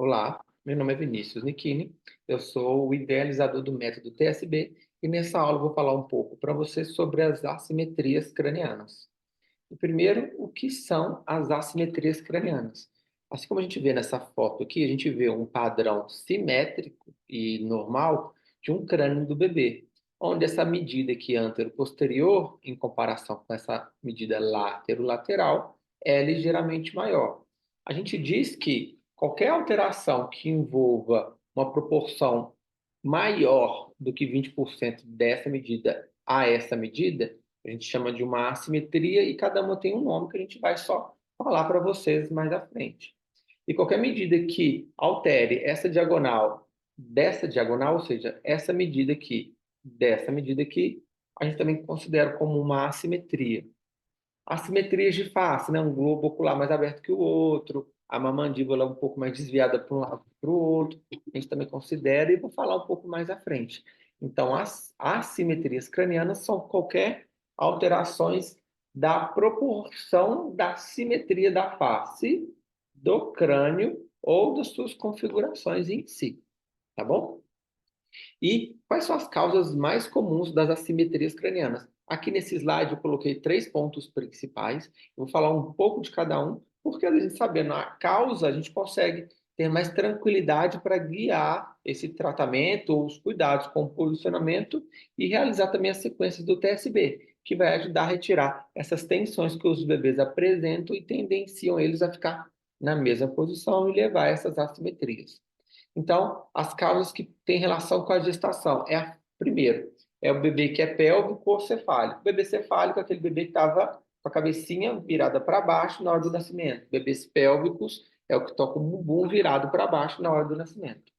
Olá, meu nome é Vinícius Nichini, eu sou o idealizador do método TSB e nessa aula eu vou falar um pouco para você sobre as assimetrias cranianas. E primeiro, o que são as assimetrias cranianas? Assim como a gente vê nessa foto aqui, a gente vê um padrão simétrico e normal de um crânio do bebê, onde essa medida aqui antero-posterior, em comparação com essa medida látero-lateral, é ligeiramente maior. A gente diz que qualquer alteração que envolva uma proporção maior do que 20% dessa medida a essa medida, a gente chama de uma assimetria e cada uma tem um nome que a gente vai só falar para vocês mais à frente. E qualquer medida que altere essa diagonal dessa diagonal, ou seja, essa medida aqui dessa medida aqui, a gente também considera como uma assimetria. Assimetrias de face, né? Um globo ocular mais aberto que o outro, a mandíbula um pouco mais desviada para um lado e para o outro, a gente também considera, e vou falar um pouco mais à frente. Então, as assimetrias cranianas são qualquer alterações da proporção da simetria da face, do crânio ou das suas configurações em si, tá bom? E quais são as causas mais comuns das assimetrias cranianas? Aqui nesse slide eu coloquei 3 pontos principais. Eu vou falar um pouco de cada um, porque a gente sabendo a causa, a gente consegue ter mais tranquilidade para guiar esse tratamento ou os cuidados com o posicionamento e realizar também as sequências do TSB, que vai ajudar a retirar essas tensões que os bebês apresentam e tendenciam eles a ficar na mesma posição e levar essas assimetrias. Então, as causas que têm relação com a gestação primeiro, é o bebê que é pélvico ou cefálico. O bebê cefálico é aquele bebê que estava com a cabecinha virada para baixo na hora do nascimento. Bebês pélvicos é o que está com o bumbum virado para baixo na hora do nascimento.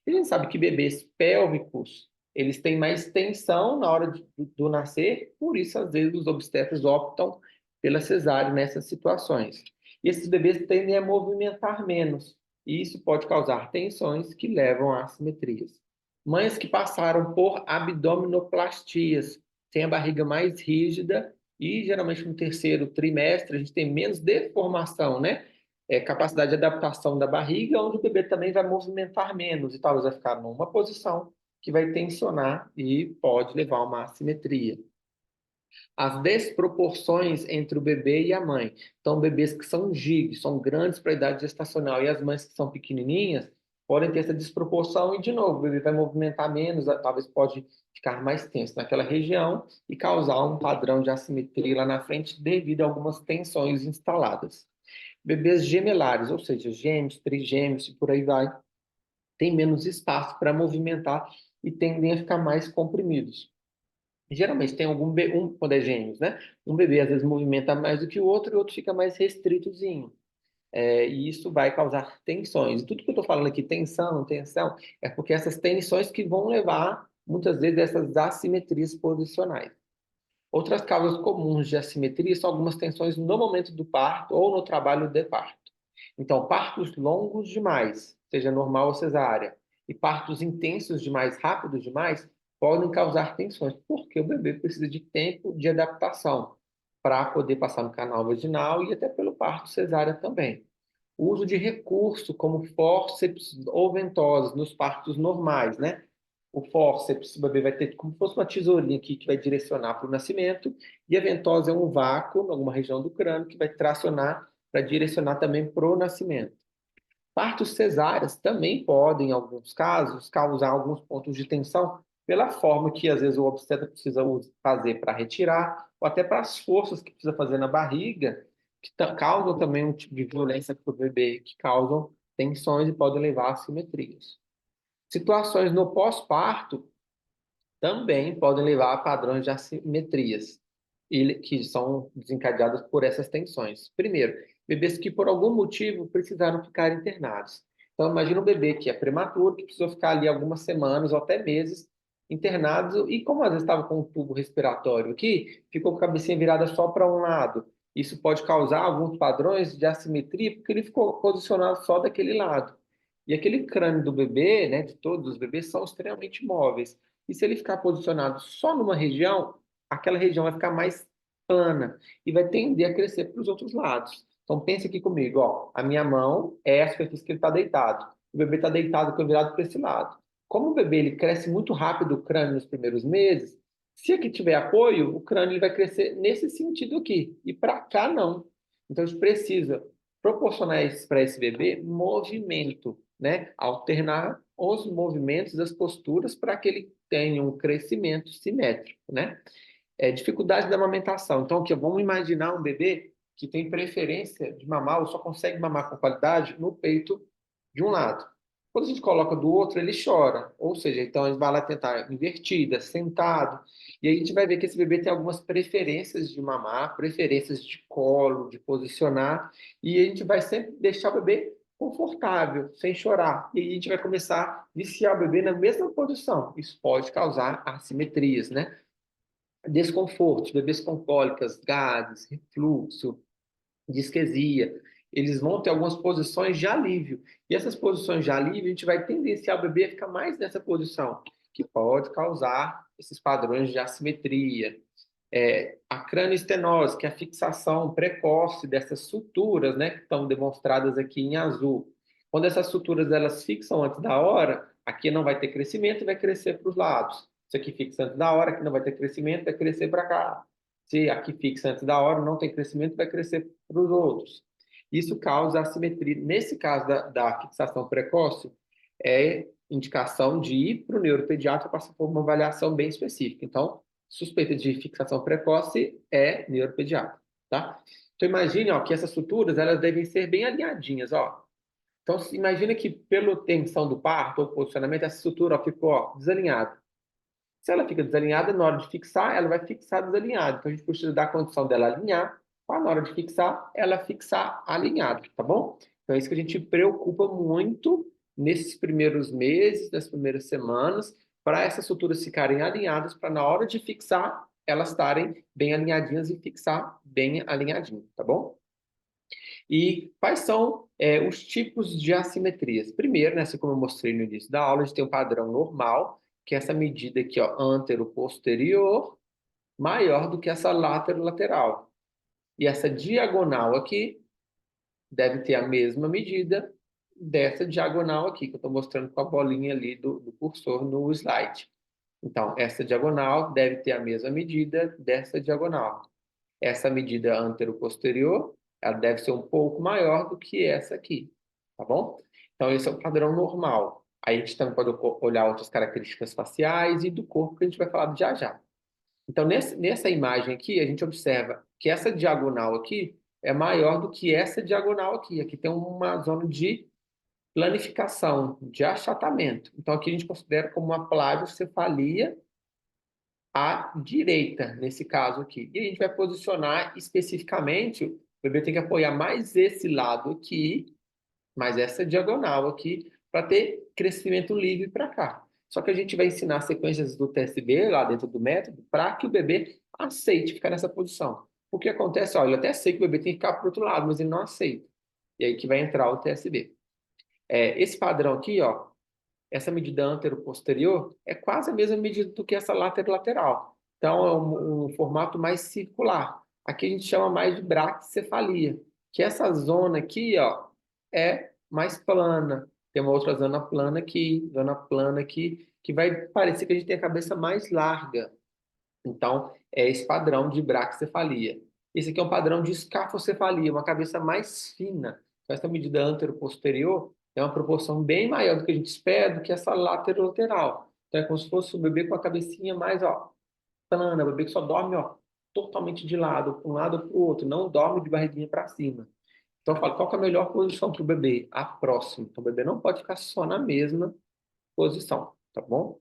E a gente sabe que bebês pélvicos, eles têm mais tensão na hora do nascer, por isso, às vezes, os obstetras optam pela cesárea nessas situações. E esses bebês tendem a movimentar menos, e isso pode causar tensões que levam a assimetrias. Mães que passaram por abdominoplastias, têm a barriga mais rígida e geralmente no terceiro trimestre a gente tem menos deformação, né? Capacidade de adaptação da barriga, onde o bebê também vai movimentar menos e talvez vai ficar numa posição que vai tensionar e pode levar a uma assimetria. As desproporções entre o bebê e a mãe. Então, bebês que são gigas, são grandes para a idade gestacional, e as mães que são pequenininhas, podem ter essa desproporção e, de novo, o bebê vai movimentar menos, talvez pode ficar mais tenso naquela região e causar um padrão de assimetria lá na frente devido a algumas tensões instaladas. Bebês gemelares, ou seja, gêmeos, trigêmeos e por aí vai, têm menos espaço para movimentar e tendem a ficar mais comprimidos. Geralmente tem quando é gêmeos, né? Um bebê às vezes movimenta mais do que o outro e o outro fica mais restritozinho. E isso vai causar tensões. E tudo que eu estou falando aqui, tensão, tensão, é porque essas tensões que vão levar, muitas vezes, a essas assimetrias posicionais. Outras causas comuns de assimetria são algumas tensões no momento do parto ou no trabalho de parto. Então, partos longos demais, seja normal ou cesárea, e partos intensos demais, rápidos demais, podem causar tensões, porque o bebê precisa de tempo de adaptação para poder passar no canal vaginal e até pelo parto cesárea também. O uso de recurso como fórceps ou ventosas nos partos normais, né? O fórceps, o bebê vai ter como se fosse uma tesourinha aqui que vai direcionar para o nascimento, e a ventosa é um vácuo, em alguma região do crânio, que vai tracionar para direcionar também para o nascimento. Partos cesáreas também podem, em alguns casos, causar alguns pontos de tensão pela forma que, às vezes, o obstetra precisa fazer para retirar, ou até para as forças que precisa fazer na barriga, que causam também um tipo de violência para o bebê, que causam tensões e podem levar a assimetrias. Situações no pós-parto também podem levar a padrões de assimetrias, que são desencadeadas por essas tensões. Primeiro, bebês que por algum motivo precisaram ficar internados. Então, imagina um bebê que é prematuro, que precisou ficar ali algumas semanas ou até meses internado, e como às vezes estava com um tubo respiratório aqui, ficou com a cabecinha virada só para um lado. Isso pode causar alguns padrões de assimetria, porque ele ficou posicionado só daquele lado. E aquele crânio do bebê, né, de todos os bebês, são extremamente móveis. E se ele ficar posicionado só numa região, aquela região vai ficar mais plana e vai tender a crescer para os outros lados. Então pense aqui comigo, ó, a minha mão é a superfície que ele está deitado. o bebê está deitado com virado para esse lado. Como o bebê ele cresce muito rápido o crânio nos primeiros meses, se aqui tiver apoio, o crânio ele vai crescer nesse sentido aqui, e para cá não. Então a gente precisa proporcionar para esse bebê movimento, né? Alternar os movimentos das posturas para que ele tenha um crescimento simétrico, né? Dificuldade da amamentação. Então, aqui, vamos imaginar um bebê que tem preferência de mamar ou só consegue mamar com qualidade no peito de um lado. Quando a gente coloca do outro, ele chora. Ou seja, então a gente vai lá tentar invertida, sentado. E aí a gente vai ver que esse bebê tem algumas preferências de mamar, preferências de colo, de posicionar. E a gente vai sempre deixar o bebê confortável, sem chorar. E aí a gente vai começar a viciar o bebê na mesma posição. Isso pode causar assimetrias, né? Desconfortos, bebês com cólicas, gases, refluxo, disquesia, eles vão ter algumas posições de alívio. E essas posições de alívio, a gente vai tendenciar o bebê a ficar mais nessa posição, que pode causar esses padrões de assimetria. A cranioestenose, que é a fixação precoce dessas suturas, né, que estão demonstradas aqui em azul. Quando essas suturas elas fixam antes da hora, aqui não vai ter crescimento e vai crescer para os lados. Se aqui fixa antes da hora, aqui não vai ter crescimento, vai crescer para cá. Se aqui fixa antes da hora, não tem crescimento, vai crescer para os outros. Isso causa assimetria. Nesse caso da fixação precoce, é indicação de ir para o neuropediatra para passar por uma avaliação bem específica. Então, suspeita de fixação precoce é neuropediatra, tá? Então imagine, ó, que essas suturas elas devem ser bem alinhadinhas, ó. Então imagina que pela tensão do parto ou posicionamento essa sutura ó, ficou ó, desalinhada. Se ela fica desalinhada, na hora de fixar, ela vai fixar desalinhada. Então a gente precisa dar a condição dela alinhar, para na hora de fixar, ela fixar alinhada, tá bom? Então é isso que a gente preocupa muito nesses primeiros meses, nas primeiras semanas, para essas suturas ficarem alinhadas, para na hora de fixar, elas estarem bem alinhadinhas e fixar bem alinhadinho, tá bom? E quais são os tipos de assimetrias? Primeiro, né, assim como eu mostrei no início da aula, a gente tem um padrão normal, que é essa medida aqui, ó, antero-posterior, maior do que essa látero-lateral. E essa diagonal aqui deve ter a mesma medida dessa diagonal aqui, que eu estou mostrando com a bolinha ali do cursor no slide. Então, essa diagonal deve ter a mesma medida dessa diagonal. Essa medida antero-posterior, ela deve ser um pouco maior do que essa aqui, tá bom? Então, esse é o padrão normal. Aí a gente também pode olhar outras características faciais e do corpo, que a gente vai falar já já. Então, nessa imagem aqui, a gente observa que essa diagonal aqui é maior do que essa diagonal aqui. Aqui tem uma zona de planificação, de achatamento. Então, aqui a gente considera como uma plagiocefalia à direita, nesse caso aqui. E a gente vai posicionar especificamente, o bebê tem que apoiar mais esse lado aqui, mais essa diagonal aqui, para ter crescimento livre para cá. Só que a gente vai ensinar sequências do TSB lá dentro do método para que o bebê aceite ficar nessa posição. O que acontece? Olha, eu até sei que o bebê tem que ficar para o outro lado, mas ele não aceita. E aí que vai entrar o TSB. Esse padrão aqui, ó, essa medida antero-posterior é quase a mesma medida do que essa lateral. Então, é um formato mais circular. Aqui a gente chama mais de braquicefalia, que essa zona aqui, ó, é mais plana. Tem uma outra zona plana aqui, que vai parecer que a gente tem a cabeça mais larga. Então, é esse padrão de braquicefalia. Esse aqui é um padrão de escafocefalia, uma cabeça mais fina. Então, essa medida antero-posterior é uma proporção bem maior do que a gente espera do que essa lateral. Então, é como se fosse o bebê com a cabecinha mais, ó, plana, o bebê que só dorme, ó, totalmente de lado, para um lado ou para o outro, não dorme de barriguinha para cima. Então, eu falo, qual que é a melhor posição para o bebê? A próxima. Então, o bebê não pode ficar só na mesma posição, tá bom?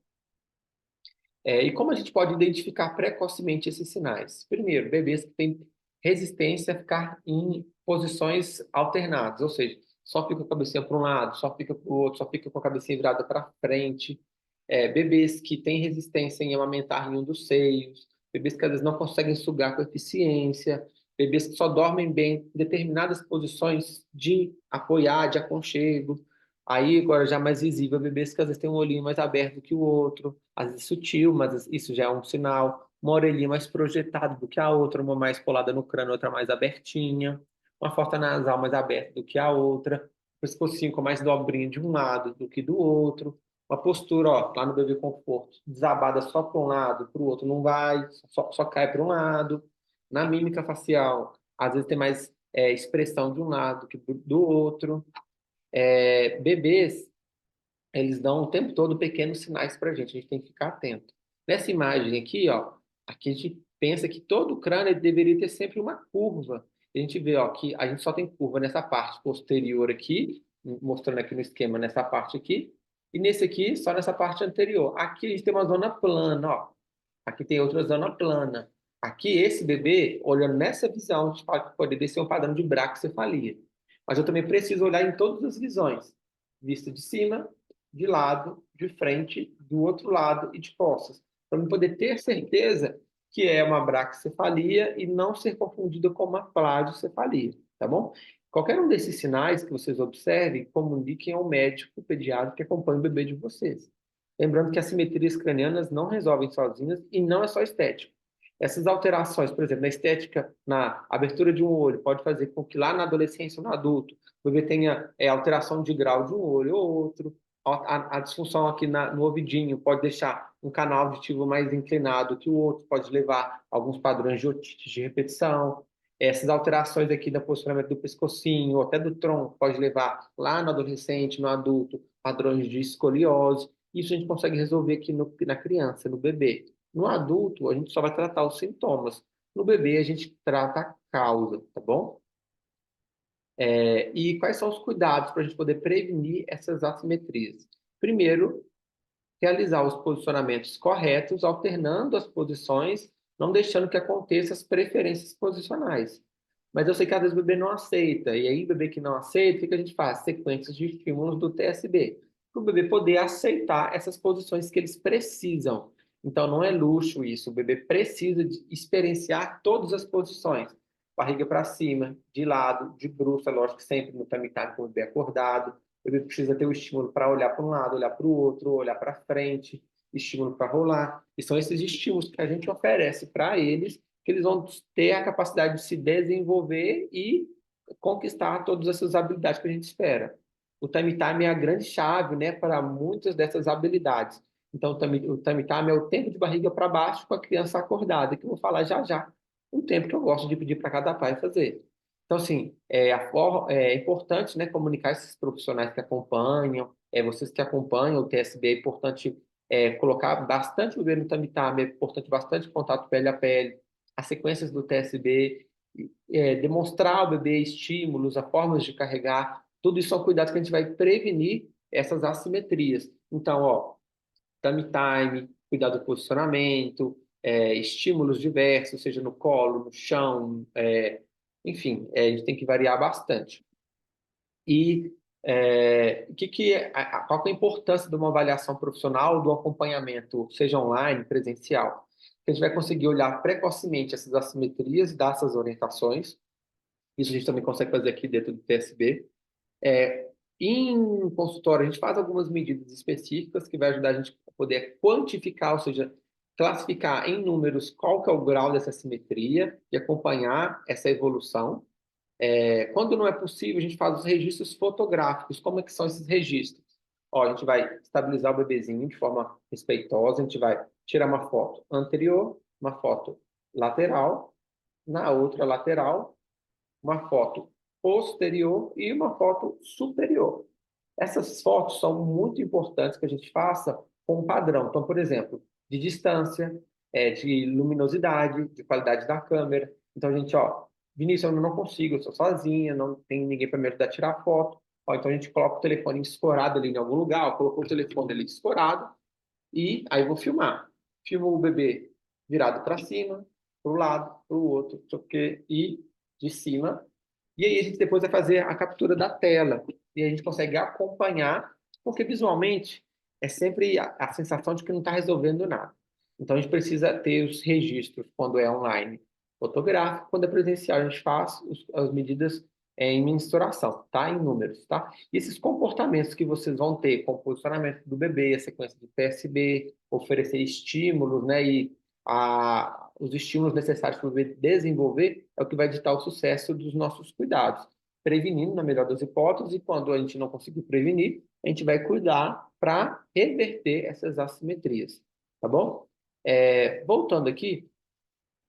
E como a gente pode identificar precocemente esses sinais? Primeiro, bebês que têm resistência a ficar em posições alternadas, ou seja, só fica com a cabecinha para um lado, só fica para o outro, só fica com a cabecinha virada para frente. Bebês que têm resistência em amamentar em um dos seios, bebês que às vezes não conseguem sugar com eficiência, bebês que só dormem bem em determinadas posições de apoiar, de aconchego. Aí, agora já mais visível, bebês que às vezes têm um olhinho mais aberto que o outro, às vezes sutil, mas isso já é um sinal. Uma orelhinha mais projetada do que a outra, uma mais colada no crânio, outra mais abertinha. Uma fossa nasal mais aberta do que a outra. pescocinho com mais dobrinha de um lado do que do outro. Uma postura, ó, lá no bebê conforto, desabada só para um lado, para o outro não vai, só cai para um lado. Na mímica facial, às vezes tem mais expressão de um lado que do outro. Bebês, eles dão o tempo todo pequenos sinais para a gente tem que ficar atento. Nessa imagem aqui, ó, aqui a gente pensa que todo o crânio ele deveria ter sempre uma curva. A gente vê, ó, que a gente só tem curva nessa parte posterior aqui, mostrando aqui no esquema nessa parte aqui, e nesse aqui só nessa parte anterior. Aqui a gente tem uma zona plana, ó. Aqui tem outra zona plana. Aqui, esse bebê, olhando nessa visão, a gente pode poderia ser um padrão de braquicefalia. Mas eu também preciso olhar em todas as visões. Vista de cima, de lado, de frente, do outro lado e de costas. Para eu poder ter certeza que é uma braquicefalia e não ser confundida com uma plagiocefalia, tá bom? Qualquer um desses sinais que vocês observem, comuniquem ao médico pediatra que acompanha o bebê de vocês. Lembrando que as simetrias cranianas não resolvem sozinhas e não é só estético. Essas alterações, por exemplo, na estética, na abertura de um olho, pode fazer com que lá na adolescência ou no adulto, o bebê tenha alteração de grau de um olho ou outro. A disfunção aqui no ouvidinho pode deixar um canal auditivo mais inclinado que o outro, pode levar a alguns padrões de otite de repetição. Essas alterações aqui no posicionamento do pescocinho, ou até do tronco, pode levar lá no adolescente, no adulto, padrões de escoliose. Isso a gente consegue resolver aqui na criança, no bebê. No adulto, a gente só vai tratar os sintomas. No bebê, a gente trata a causa, tá bom? E quais são os cuidados para a gente poder prevenir essas assimetrias? Primeiro, realizar os posicionamentos corretos, alternando as posições, não deixando que aconteça as preferências posicionais. Mas eu sei que às vezes o bebê não aceita, e aí o bebê que não aceita, o que a gente faz? Sequências de estímulos do TSB, para o bebê poder aceitar essas posições que eles precisam. Então não é luxo isso, o bebê precisa de experienciar todas as posições. Barriga para cima, de lado, de bruços, é lógico que sempre no time com o bebê acordado, o bebê precisa ter o estímulo para olhar para um lado, olhar para o outro, olhar para frente, estímulo para rolar. E são esses estímulos que a gente oferece para eles, que eles vão ter a capacidade de se desenvolver e conquistar todas essas habilidades que a gente espera. O time time é a grande chave, né, para muitas dessas habilidades. Então, o time time é o tempo de barriga para baixo com a criança acordada, que eu vou falar já já. Um tempo que eu gosto de pedir para cada pai fazer. Então, assim, é importante, né, comunicar esses profissionais que acompanham, vocês que acompanham o TSB, é importante colocar bastante o bebê no tamitam, é importante bastante contato pele a pele, as sequências do TSB, demonstrar ao bebê estímulos, as formas de carregar, tudo isso são cuidados que a gente vai prevenir essas assimetrias. Então, ó, tummy time, cuidar do posicionamento, estímulos diversos, seja no colo, no chão, enfim, a gente tem que variar bastante. E qual que é a importância de uma avaliação profissional, do acompanhamento, seja online, presencial? Que a gente vai conseguir olhar precocemente essas assimetrias e dar essas orientações. Isso a gente também consegue fazer aqui dentro do TSB. Em consultório, a gente faz algumas medidas específicas que vai ajudar a gente a poder quantificar, ou seja, classificar em números qual que é o grau dessa simetria e acompanhar essa evolução. Quando não é possível, a gente faz os registros fotográficos. Como é que são esses registros? Ó, a gente vai estabilizar o bebezinho de forma respeitosa, a gente vai tirar uma foto anterior, uma foto lateral, na outra lateral, uma foto posterior e uma foto superior. Essas fotos são muito importantes que a gente faça com um padrão. Então, por exemplo, de distância, de luminosidade, de qualidade da câmera. Então, a gente, ó, Vinícius, eu não consigo, eu sou sozinha, não tem ninguém para me ajudar a tirar foto. Ó, então, a gente coloca o telefone escorado ali em algum lugar, ó, colocou o telefone ali escorado, e aí eu vou filmar. Filmo o bebê virado para cima, para o lado, para o outro, não sei o quê, e de cima. E aí a gente depois vai fazer a captura da tela. E a gente consegue acompanhar, porque visualmente é sempre a sensação de que não está resolvendo nada. Então a gente precisa ter os registros quando é online fotográfico, quando é presencial a gente faz as medidas em mensuração, tá? Em números, tá? E esses comportamentos que vocês vão ter, com o posicionamento do bebê, a sequência do PSB, oferecer estímulos, né? E os estímulos necessários para o bebê desenvolver é o que vai ditar o sucesso dos nossos cuidados. prevenindo na melhor das hipóteses, e quando a gente não conseguir prevenir, a gente vai cuidar para reverter essas assimetrias, tá bom? Voltando aqui,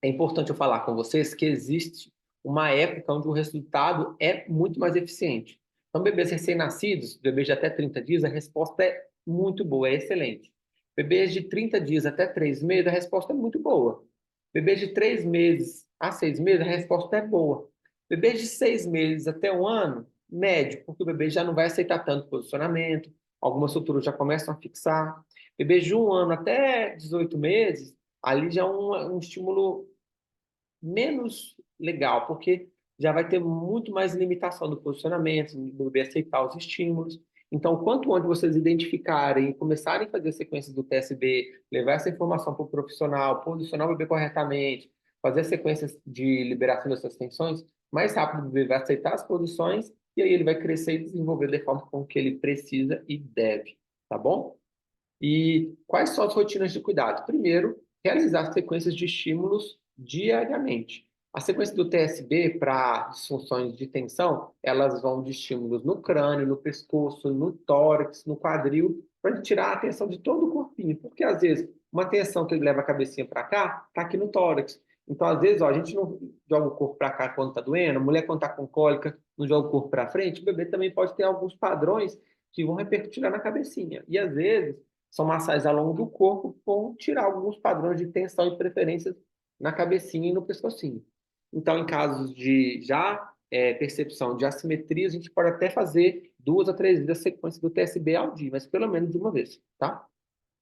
é importante eu falar com vocês que existe uma época onde o resultado é muito mais eficiente. Então, bebês recém-nascidos, bebês de até 30 dias, a resposta é muito boa, é excelente. Bebês de 30 dias até 3 meses, a resposta é muito boa. Bebês de 3 meses a 6 meses, a resposta é boa. Bebês de 6 meses até 1 ano, médio, porque o bebê já não vai aceitar tanto posicionamento, algumas estruturas já começam a fixar. Bebês de 1 ano até 18 meses, ali já é um estímulo menos legal, porque já vai ter muito mais limitação do posicionamento, do bebê aceitar os estímulos. Então, quanto antes vocês identificarem e começarem a fazer sequências do TSB, levar essa informação para o profissional, posicionar o bebê corretamente, fazer sequências de liberação dessas tensões, mais rápido o bebê vai aceitar as posições e aí ele vai crescer e desenvolver da forma com que ele precisa e deve, tá bom? E quais são as rotinas de cuidado? Primeiro, realizar sequências de estímulos diariamente. A sequência do TSB para disfunções de tensão, elas vão de estímulos no crânio, no pescoço, no tórax, no quadril, para tirar a atenção de todo o corpinho. Porque, às vezes, uma tensão que ele leva a cabecinha para cá, está aqui no tórax. Então, às vezes, ó, a gente não joga o corpo para cá quando está doendo, a mulher quando está com cólica, não joga o corpo para frente, o bebê também pode ter alguns padrões que vão repercutir lá na cabecinha. E, às vezes, são massagens ao longo do corpo que vão tirar alguns padrões de tensão e preferências na cabecinha e no pescocinho. Então, em casos de percepção de assimetria, a gente pode até fazer 2 a 3 vezes a sequência do TSB ao dia, mas pelo menos uma vez, tá?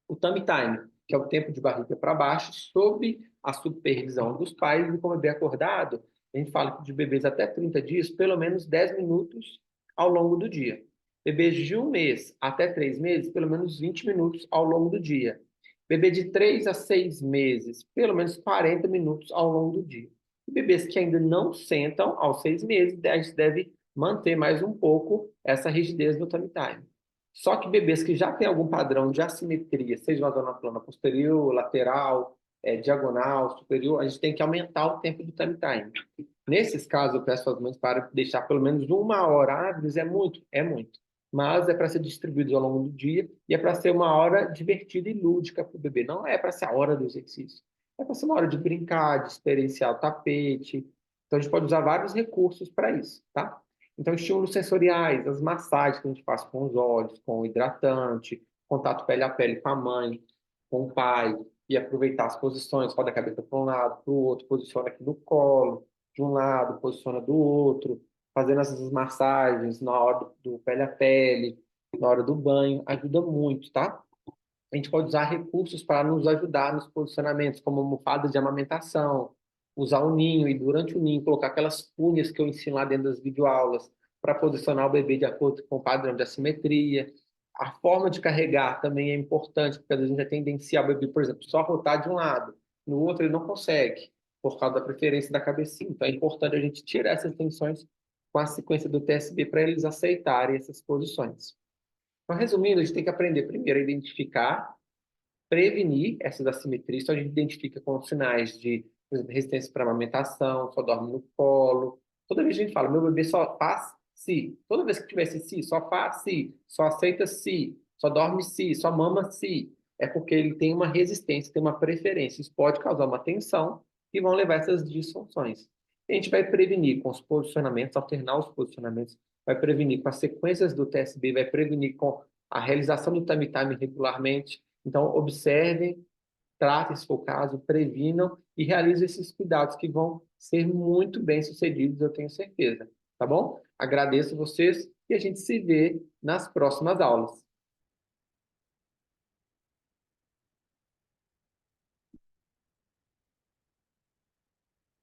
O tummy time, que é o tempo de barriga para baixo, sob a supervisão dos pais, e como bebê acordado, a gente fala de bebês até 30 dias, pelo menos 10 minutos ao longo do dia. Bebês de 1 mês até 3 meses, pelo menos 20 minutos ao longo do dia. Bebê de 3 a 6 meses, pelo menos 40 minutos ao longo do dia. E bebês que ainda não sentam aos 6 meses, a gente deve manter mais um pouco essa rigidez no tummy time. Só que bebês que já têm algum padrão de assimetria, seja uma zona plana posterior, lateral, diagonal, superior, a gente tem que aumentar o tempo do tummy time. Nesses casos, eu peço às mães para deixar pelo menos 1 hora. Ah, mas é muito? É muito. Mas é para ser distribuído ao longo do dia e é para ser uma hora divertida e lúdica para o bebê. Não é para ser a hora do exercício. É para ser uma hora de brincar, de experienciar o tapete. Então, a gente pode usar vários recursos para isso, tá? Então, estímulos sensoriais, as massagens que a gente faz com os olhos, com o hidratante, contato pele a pele com a mãe, com o pai, e aproveitar as posições, roda a cabeça para um lado, para o outro, posiciona aqui no colo, de um lado, posiciona do outro, fazendo essas massagens na hora do pele a pele, na hora do banho, ajuda muito, tá? A gente pode usar recursos para nos ajudar nos posicionamentos, como almofadas de amamentação, usar o ninho e durante o ninho colocar aquelas cunhas que eu ensino lá dentro das videoaulas para posicionar o bebê de acordo com o padrão de assimetria. A forma de carregar também é importante, porque às vezes a gente é tendencial o bebê, por exemplo, só rotar de um lado, no outro ele não consegue, por causa da preferência da cabecinha. Então é importante a gente tirar essas tensões com a sequência do TSB para eles aceitarem essas posições. Então, resumindo, a gente tem que aprender primeiro a identificar, prevenir essas assimetrias. Então, a gente identifica com os sinais de, por exemplo, resistência para amamentação, só dorme no colo. Toda vez que a gente fala, meu bebê só faz se. Toda vez que tiver esse se, só faz se, só aceita se, só dorme se, só mama se. É porque ele tem uma resistência, tem uma preferência. Isso pode causar uma tensão e vão levar a essas disfunções. A gente vai prevenir com os posicionamentos, alternar os posicionamentos, vai prevenir com as sequências do TSB, vai prevenir com a realização do time time regularmente. Então, observem, tratem, se for o caso, previnam e realizem esses cuidados que vão ser muito bem sucedidos, eu tenho certeza. Tá bom? Agradeço vocês e a gente se vê nas próximas aulas.